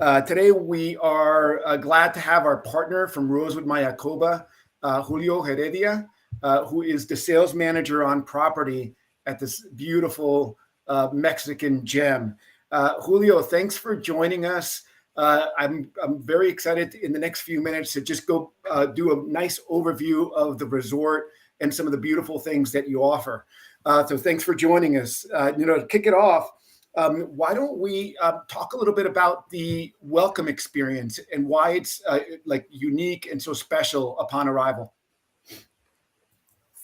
Today we are glad to have our partner from Rosewood Mayakoba, Julio Heredia, who is the sales manager on property at this beautiful Mexican gem. Julio, thanks for joining us. I'm very excited in the next few minutes to just go do a nice overview of the resort and some of the beautiful things that you offer. So thanks for joining us. To kick it off, why don't we talk a little bit about the welcome experience and why it's unique and so special upon arrival?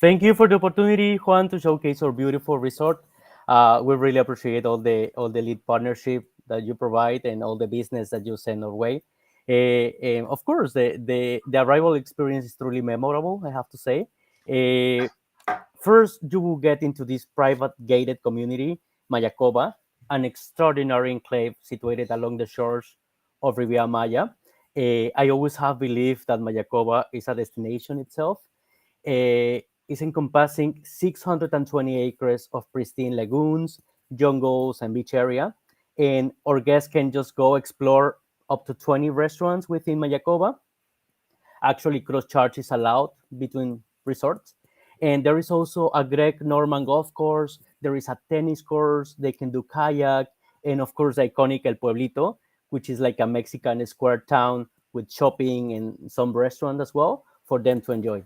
Thank you for the opportunity, Juan, to showcase our beautiful resort. We really appreciate all the lead partnership that you provide and all the business that you send our way. Of course, the arrival experience is truly memorable, I have to say. First, you will get into this private gated community, Mayakoba, an extraordinary enclave situated along the shores of Riviera Maya. I always have believed that Mayakoba is a destination itself. Is encompassing 620 acres of pristine lagoons, jungles, and beach area. And our guests can just go explore up to 20 restaurants within Mayakoba. Actually, cross-charge is allowed between resorts. And there is also a Greek-Norman golf course. There is a tennis course. They can do kayak. And of course, the iconic El Pueblito, which is like a Mexican square town with shopping and some restaurant as well for them to enjoy.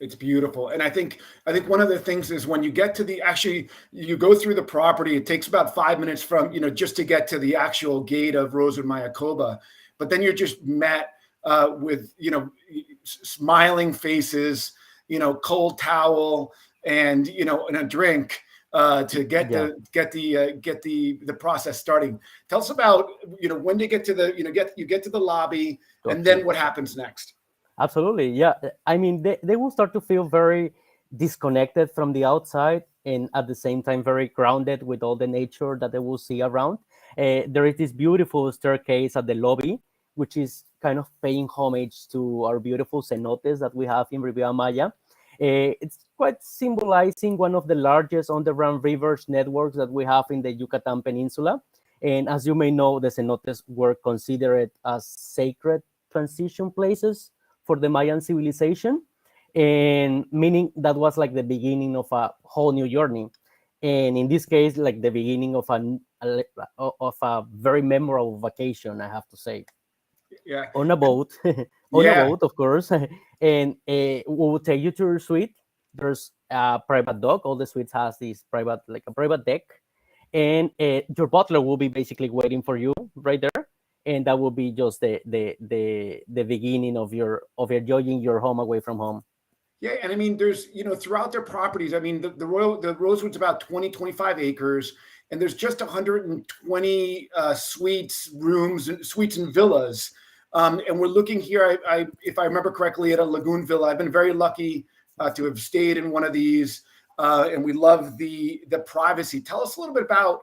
It's beautiful. And I think one of the things is when you get to you go through the property, it takes about 5 minutes from, just to get to the actual gate of Rosewood Mayakoba. But then you're just met with, smiling faces, cold towel and, and a drink to get the process starting. Tell us about, when you get to the, you get to the lobby and then what happens next. Absolutely. Yeah. I mean, they will start to feel very disconnected from the outside and at the same time very grounded with all the nature that they will see around. There is this beautiful staircase at the lobby, which is kind of paying homage to our beautiful cenotes that we have in Riviera Maya. It's quite symbolizing one of the largest underground rivers networks that we have in the Yucatan Peninsula. And as you may know, the cenotes were considered as sacred transition places for the Mayan civilization, and meaning that was like the beginning of a whole new journey. And in this case, like the beginning of a very memorable vacation, I have to say. Yeah. On a boat, a boat, of course. And we will take you to your suite. There's a private dock. All the suites has this a private deck. And your butler will be basically waiting for you right there. And that will be just the beginning of your enjoying your home away from home. Yeah, and I mean, there's throughout their properties. I mean, the Rosewood's about 25 acres, and there's just 120 suites and villas. And we're looking here. If I remember correctly, at a lagoon villa. I've been very lucky to have stayed in one of these, and we love the privacy. Tell us a little bit about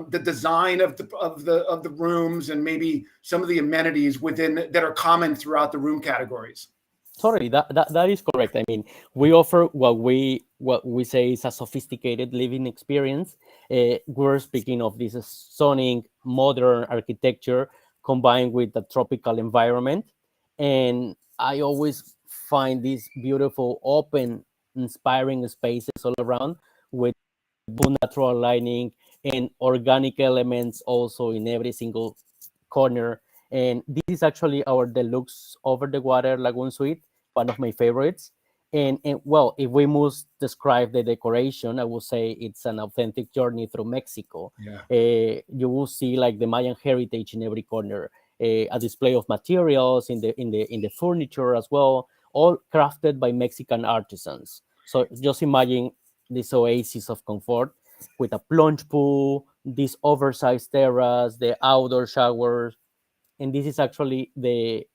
the design of the rooms and maybe some of the amenities that are common throughout the room categories. Sorry, that is correct. I mean, we offer what we say is a sophisticated living experience. We're speaking of this stunning modern architecture combined with the tropical environment, and I always find these beautiful, open, inspiring spaces all around with natural lighting and organic elements also in every single corner. And this is actually our deluxe over the water lagoon suite, one of my favorites. And well, if we must describe the decoration, I would say it's an authentic journey through Mexico. Yeah. You will see like the Mayan heritage in every corner, a display of materials in the furniture as well, all crafted by Mexican artisans. So just imagine this oasis of comfort with a plunge pool, this oversized terrace, the outdoor showers, and this is actually the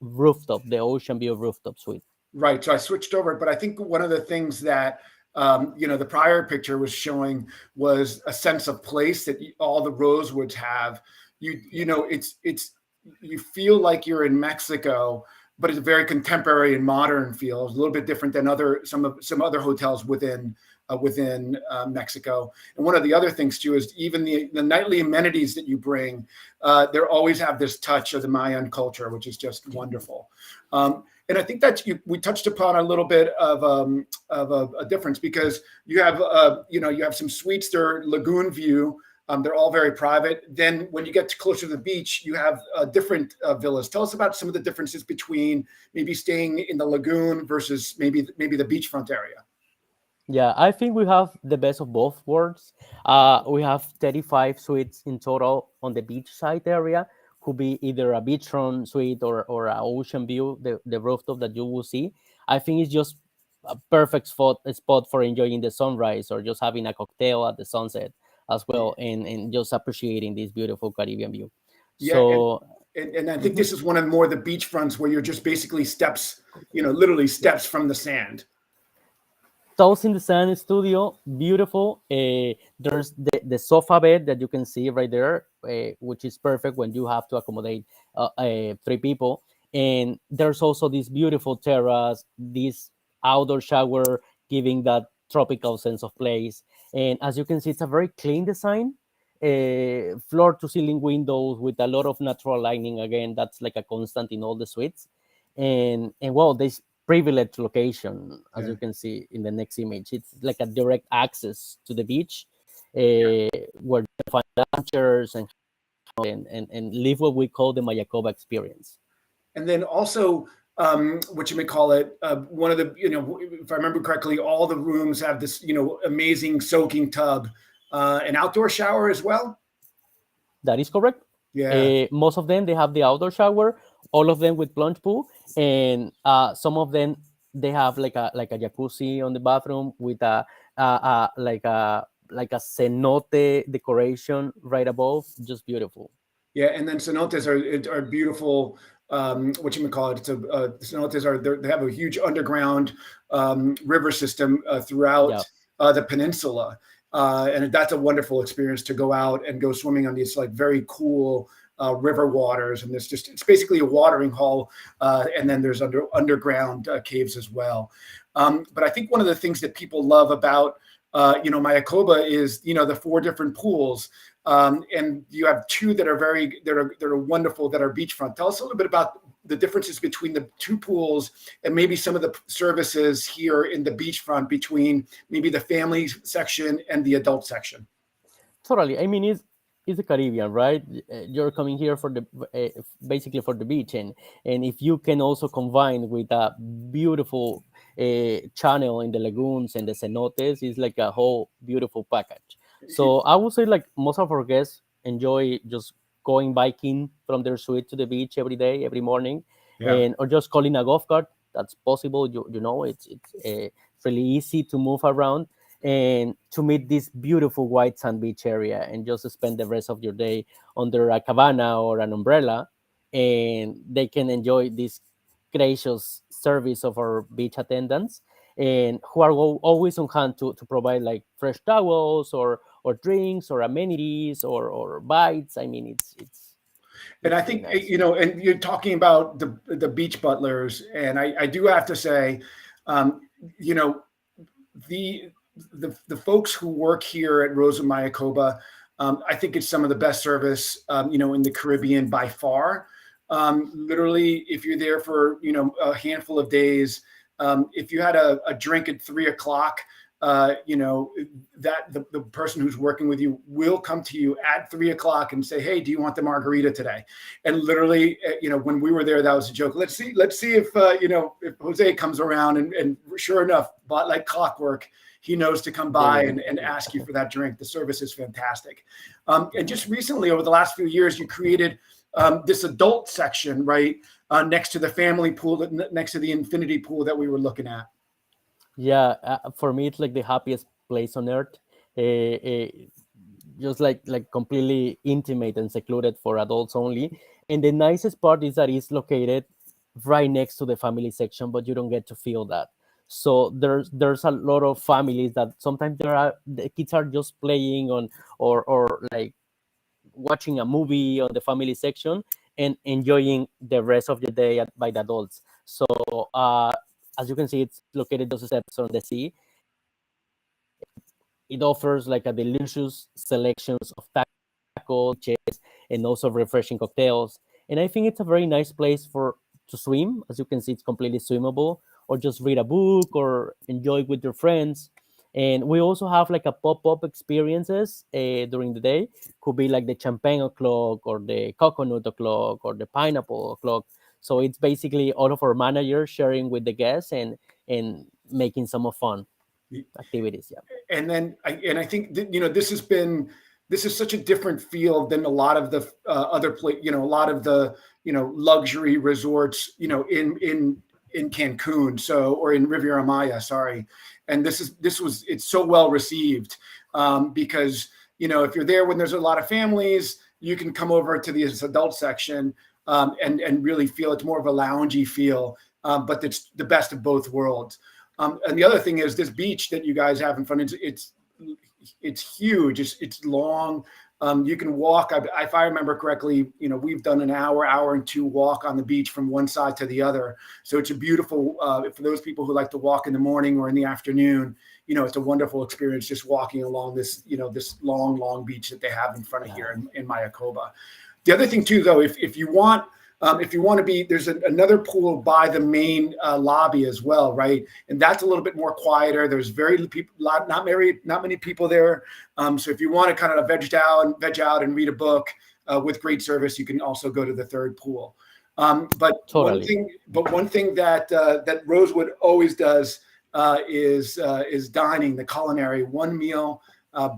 rooftop, the ocean view rooftop suite. Right. So I switched over, but I think one of the things that the prior picture was showing was a sense of place that all the Rosewoods have. It's you feel like you're in Mexico, but it's a very contemporary and modern feel. It's a little bit different than some other hotels within within Mexico. And one of the other things too is even the nightly amenities that you bring, they always have this touch of the Mayan culture, which is just wonderful. And I think that we touched upon a little bit of a difference, because you have you have some suites that are lagoon view. They're all very private. Then when you get closer to the beach, you have different villas. Tell us about some of the differences between maybe staying in the lagoon versus maybe the beachfront area. Yeah, I think we have the best of both worlds. We have 35 suites in total on the beachside area. Could be either a beachfront suite or an ocean view, the rooftop that you will see. I think it's just a perfect spot for enjoying the sunrise or just having a cocktail at the sunset as well, and just appreciating this beautiful Caribbean view. Yeah, So, and I think this is one of more the beach fronts where you're just basically steps, literally steps from the sand. Toast in the Sand studio, beautiful. There's the sofa bed that you can see right there, which is perfect when you have to accommodate 3 people. And there's also this beautiful terrace, this outdoor shower, giving that tropical sense of place. And as you can see, it's a very clean design. Floor to ceiling windows with a lot of natural lighting. Again, that's like a constant in all the suites. And well, this privileged location, as Yeah. you can see in the next image. It's like a direct access to the beach, Yeah. where you find lunchers and live what we call the Mayakoba experience. And then also, what you may call it, one of the, if I remember correctly, all the rooms have this, amazing soaking tub, an outdoor shower as well. That is correct. Yeah. Most of them, they have the outdoor shower, all of them with plunge pool, and some of them they have like a jacuzzi on the bathroom with like a cenote decoration right above, just beautiful. Yeah, and then cenotes are beautiful. What you may call it? Cenotes they have a huge underground river system throughout Yeah. the peninsula, and that's a wonderful experience to go out and go swimming on these like very cool river waters. And it's basically a watering hole, and then there's underground caves as well. But I think one of the things that people love about Mayakoba is the 4 different pools. And you have 2 that are wonderful, that are beachfront. Tell us a little bit about the differences between the 2 pools and maybe some of the services here in the beachfront between maybe the family section and the adult section. Totally. I mean, it's the Caribbean, right? You're coming here for the basically for the beach, and if you can also combine with a beautiful channel in the lagoons and the cenotes, it's like a whole beautiful package. So I would say like most of our guests enjoy just going biking from their suite to the beach every day, every morning, Yeah. and or just calling a golf cart. That's possible. It's really easy to move around and to meet this beautiful white sand beach area and just spend the rest of your day under a cabana or an umbrella, and they can enjoy this gracious service of our beach attendants, and who are always on hand to provide like fresh towels or drinks or amenities or bites. I mean, And I it's really think, nice. and you're talking about the beach butlers, and I do have to say, um, you know, the folks who work here at Rosewood Mayakoba, I think it's some of the best service, in the Caribbean by far. Literally, if you're there for a handful of days, if you had a drink at 3 o'clock, that the person who's working with you will come to you at 3 o'clock and say, "Hey, do you want the margarita today?" And literally, when we were there, that was a joke. Let's see if if Jose comes around, and sure enough, but like clockwork, he knows to come by Yeah. and ask you for that drink. The service is fantastic. And just recently, over the last few years, you created this adult section, right, next to the family pool, next to the infinity pool that we were looking at. Yeah, for me, it's like the happiest place on earth. Just like completely intimate and secluded for adults only. And the nicest part is that it's located right next to the family section, but you don't get to feel that. So there's a lot of families that sometimes the kids are just playing on or like watching a movie on the family section and enjoying the rest of the day by the adults. So as you can see, it's located just steps on the sea. It offers like a delicious selections of tacos, beaches, and also refreshing cocktails. And I think it's a very nice place for to swim. As you can see, it's completely swimmable, or just read a book or enjoy with your friends. And we also have like a pop-up experiences during the day. Could be like the champagne o'clock or the coconut o'clock or the pineapple o'clock. So it's basically all of our managers sharing with the guests and making some of fun activities. Yeah. And then I think that, this is such a different field than a lot of the other a lot of the luxury resorts in Cancun, or in Riviera Maya, sorry. And it's so well received, because if you're there when there's a lot of families, you can come over to this adult section, and really feel it's more of a loungy feel, but it's the best of both worlds. And the other thing is this beach that you guys have in front. It's huge. It's long. You can walk. If I remember correctly, we've done an hour and two walk on the beach from one side to the other. So it's a beautiful, for those people who like to walk in the morning or in the afternoon, it's a wonderful experience just walking along this, this long beach that they have in front of here in Mayakoba. The other thing too, though, if you want to be, there's another pool by the main lobby as well, right? And that's a little bit more quieter. There's not many people there. So if you want to kind of veg out and read a book with great service, you can also go to the third pool. But Totally. one thing that Rosewood always does is dining, the culinary, one meal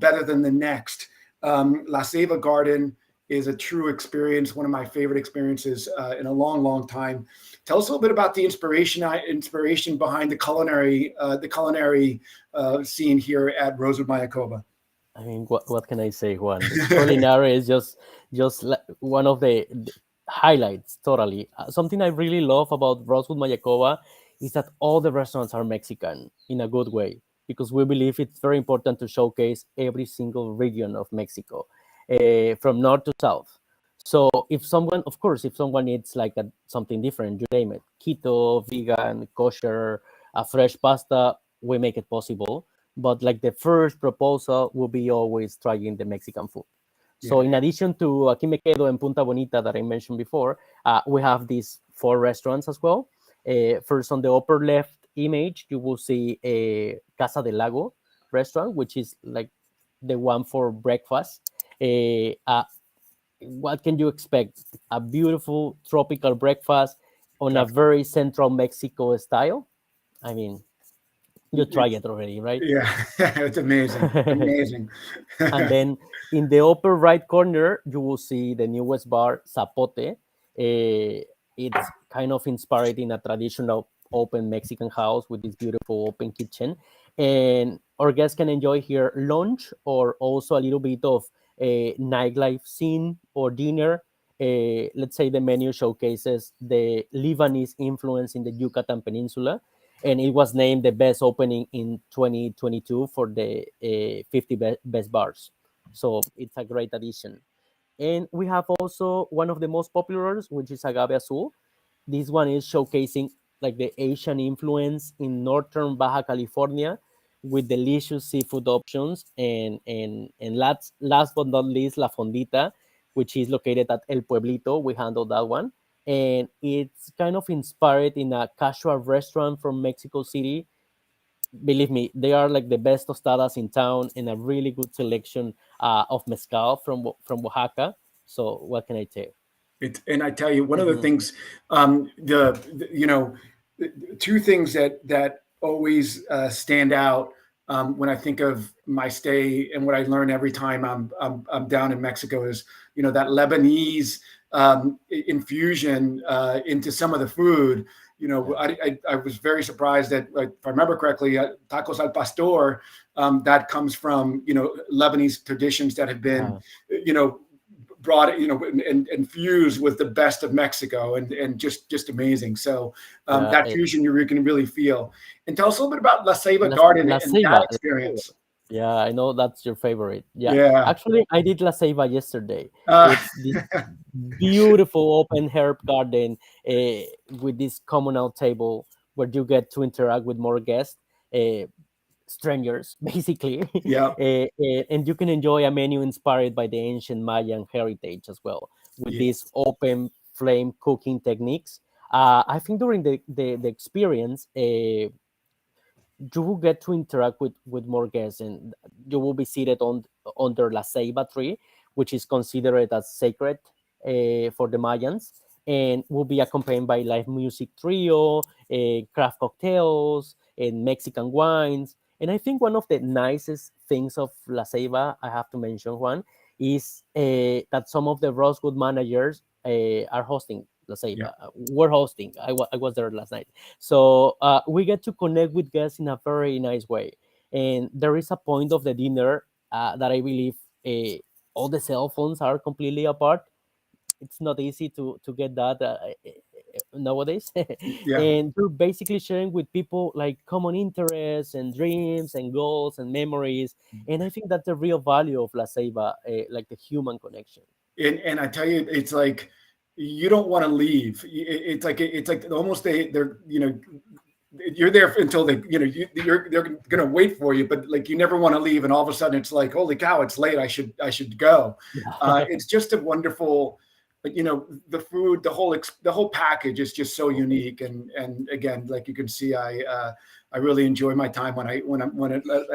better than the next. La Ceiba Garden is a true experience, one of my favorite experiences in a long time. Tell us a little bit about the inspiration behind the culinary scene here at Rosewood Mayakoba. I mean, what can I say, Juan? Culinary is just one of the highlights. Totally, something I really love about Rosewood Mayakoba is that all the restaurants are Mexican in a good way, because we believe it's very important to showcase every single region of Mexico, from north to south. So if someone needs like something different, you name it, keto, vegan, kosher, a fresh pasta, we make it possible. But like the first proposal will be always trying the Mexican food. So Yeah. in addition to Aquí Me Quedo and Punta Bonita that I mentioned before, we have these 4 restaurants as well. First, on the upper left image, you will see a Casa del Lago restaurant, which is like the one for breakfast. What can you expect? A beautiful tropical breakfast on a Definitely. very central Mexico style. I mean, you try It's, it already, right? yeah, it's amazing. Amazing. And then in the upper right corner, you will see the newest bar, Zapote. It's kind of inspired in a traditional open Mexican house with this beautiful open kitchen. And our guests can enjoy here lunch or also a little bit of a nightlife scene or dinner. Let's say the menu showcases the Lebanese influence in the Yucatan Peninsula, and it was named the best opening in 2022 for the 50 best bars. So it's a great addition. And we have also one of the most popular, which is Agave Azul. This one is showcasing like the Asian influence in northern Baja California with delicious seafood options. And last but not least, La Fondita, which is located at El Pueblito. We handled that one. And it's kind of inspired in a casual restaurant from Mexico City. Believe me, they are like the best tostadas in town and a really good selection of mezcal from Oaxaca. So what can I tell you? And I tell you, one of the Mhm. things, two things that always stand out when I think of my stay and what I learn every time I'm down in Mexico is, that Lebanese infusion into some of the food. Yeah. I was very surprised that, like, if I remember correctly, tacos al pastor, that comes from, Lebanese traditions that have been, Yeah. you know, brought it, and fused with the best of Mexico, and just amazing. So Yeah. that fusion you can really feel. And tell us a little bit about La Ceiba La, Garden La and that Ceiba. experience. Yeah, I know that's your favorite. Yeah, Yeah. actually, I did La Ceiba yesterday. Uh, It's this beautiful open herb garden with this communal table where you get to interact with more guests. Uh, strangers, basically. Yeah. And you can enjoy a menu inspired by the ancient Mayan heritage as well, with Yeah. these open flame cooking techniques. I think during the experience, you will get to interact with more guests, and you will be seated on under la ceiba tree, which is considered as sacred for the Mayans, and will be accompanied by live music trio, craft cocktails, and Mexican wines. And I think one of the nicest things of la ceiba, I have to mention, Juan, is that some of the Rosewood managers are hosting la Yeah. ceiba. We're hosting. I was there last night, so we get to connect with guests in a very nice way. And there is a point of the dinner that I believe all the cell phones are completely apart. It's not easy to get that nowadays. Yeah. And you're basically sharing with people like common interests and dreams and goals and memories. And I think that's the real value of La Ceiba, like the human connection. And I tell you, it's like you don't want to leave. It's like almost they're you're there until they they're gonna wait for you, but like you never want to leave, and all of a sudden it's like, holy cow, it's late. I should go. Yeah. It's just a wonderful, the food, the whole package is just so unique, and again, like you can see, I really enjoy my time when at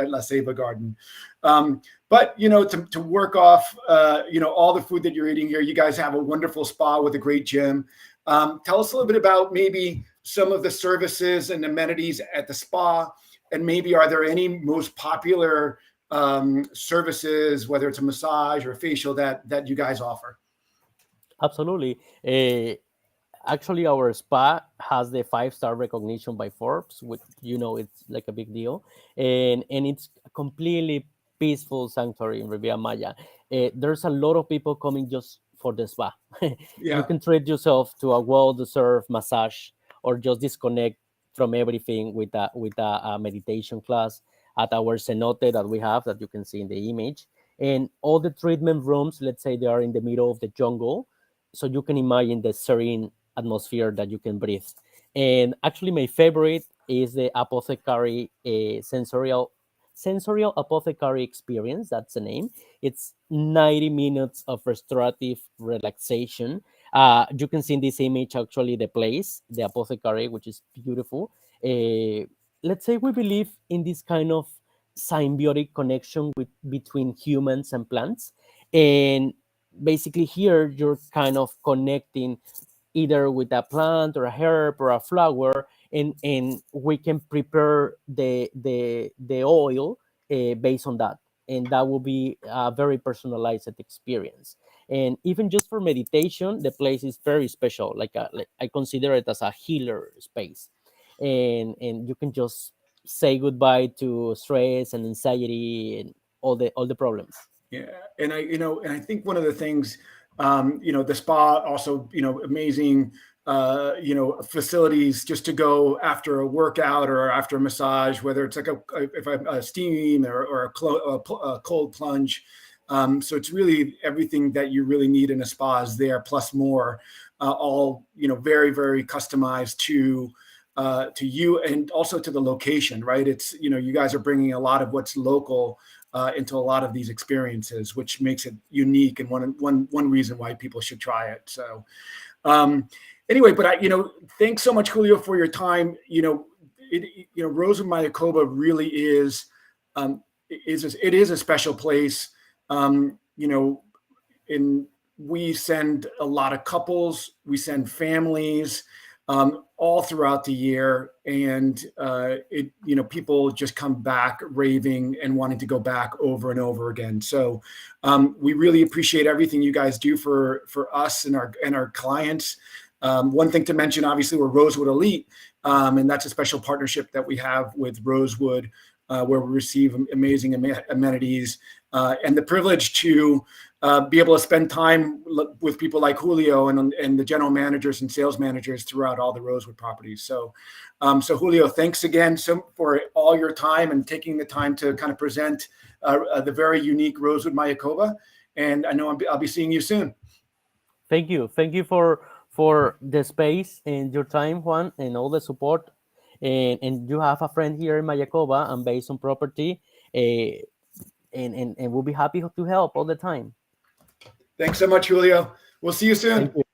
La Ceiba Garden. But to work off all the food that you're eating here, you guys have a wonderful spa with a great gym. Tell us a little bit about maybe some of the services and amenities at the spa, and maybe are there any most popular services, whether it's a massage or a facial, that you guys offer? Absolutely. Actually, our spa has the 5-star recognition by Forbes, which it's like a big deal, and it's a completely peaceful sanctuary in Riviera Maya. There's a lot of people coming just for the spa. You Yeah. can treat yourself to a well-deserved massage, or just disconnect from everything with a meditation class at our cenote that we have, that you can see in the image. And all the treatment rooms, let's say they are in the middle of the jungle, so you can imagine the serene atmosphere that you can breathe. And actually, my favorite is the apothecary sensorial apothecary experience. That's the name. It's 90 minutes of restorative relaxation. You can see in this image actually the place, the apothecary, which is beautiful. Let's say we believe in this kind of symbiotic connection between humans and plants, and basically here you're kind of connecting either with a plant or a herb or a flower, and we can prepare the oil based on that, and that will be a very personalized experience. And even just for meditation, the place is very special, like I consider it as a healer space. And you can just say goodbye to stress and anxiety and all the problems. Yeah, and I think one of the things, the spa also, amazing, facilities just to go after a workout or after a massage, whether it's like a steam or a cold plunge. So it's really everything that you really need in a spa is there, plus more, all very, very customized to you and also to the location, right? It's you guys are bringing a lot of what's local into a lot of these experiences, which makes it unique, and one reason why people should try it. So anyway, but thanks so much, Julio, for your time. Rosewood Mayakoba really it is a special place. And we send a lot of couples, we send families, all throughout the year, and people just come back raving and wanting to go back over and over again. So we really appreciate everything you guys do for us and our clients. One thing to mention, obviously, we're Rosewood Elite, and that's a special partnership that we have with Rosewood, where we receive amazing amenities and the privilege to be able to spend time with people like Julio and the general managers and sales managers throughout all the Rosewood properties. So, Julio, thanks again for all your time and taking the time to kind of present the very unique Rosewood Mayakoba. And I know I'll be seeing you soon. Thank you for the space and your time, Juan, and all the support. and you have a friend here in Mayakoba and based on property, and we'll be happy to help all the time. Thanks so much, Julio. We'll see you soon. Thank you.